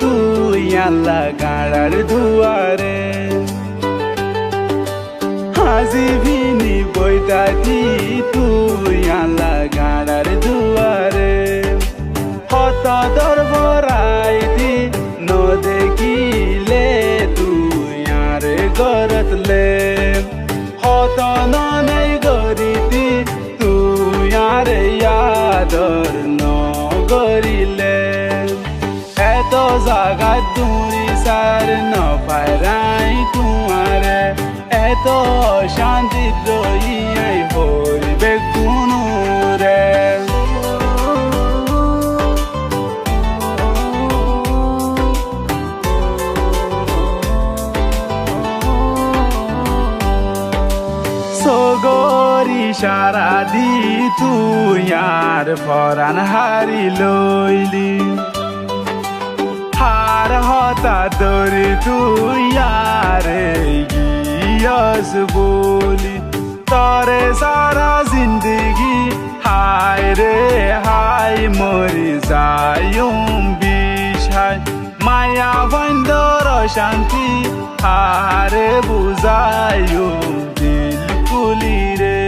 তুই আল্লাহ গাড়ার দুয়ারে হাজিবিনি বইতাছি তুই আল্লাহ গাড়ার দুয়ারে হত দরবরাইতি ন দেখিলে তুই আর গরতলে হত নাই গরিতি তুই আর ইয়াদর ন গরিলে এত জায়গা তুই সার ন পারাই তোমারে এত শান্তি রইয়াই হইবে গুনুরে সগরি সারা দি তুই আর পরাণ হারি লইলি হার হতা দরি তুই আরে গিয়াস বলি তরে সারা জিন্দগি হায় রে হায় মরি যায়ুম বিষায় মায়া বন্দর শান্তি হারে বুঝায়ুম দিল কুলি রে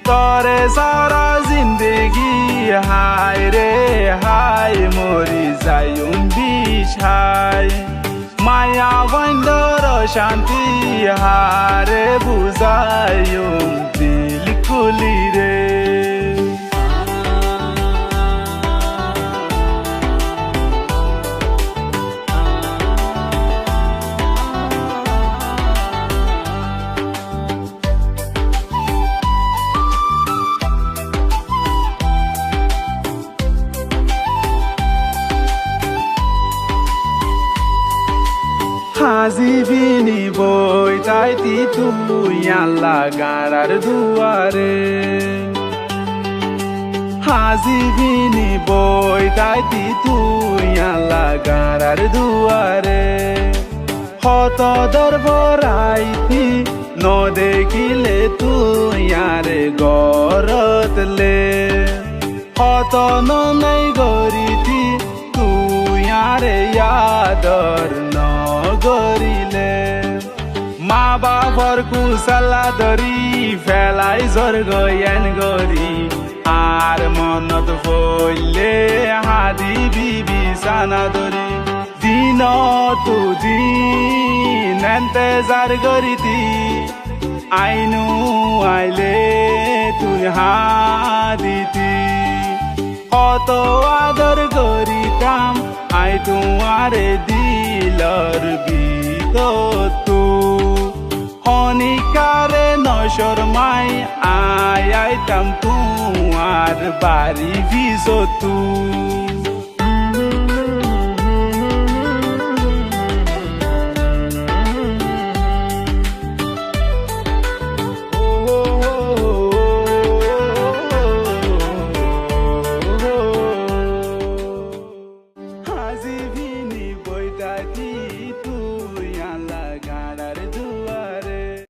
তরে সারা জিন্দগি হায় রে হায় মরি যায়ুম বিষায় মায়া বন্দর শান্তি হারে বুঝায়ুম দিল কুলি রে হাজিবিনি বইতাইতি তুই আল্লাহ গাড়ার দুয়ারে হাজিবিনি বইতাইতি তুই আল্লাহ গাড়ার দুয়ারে হত দরবরাইতি ন দেখিলে তুই আরে গরতলে হত নাই গরিতি তুই আরে ইয়াদর ন গরিলে মা বাবার কুশলা ধরি ফেলাই স্বর্গ এন গরি আর মনত হইলে হাদি বিবি সানা ধরি দিন তু দিন এন্তেজার গরিতি আইনু আইলে তুই হাদিতি কত আদর গরিতাম আই তোমারে দিলর বিতু হনিকারে নশরমাই আইতাম তোমার বাড়ি ভিজতু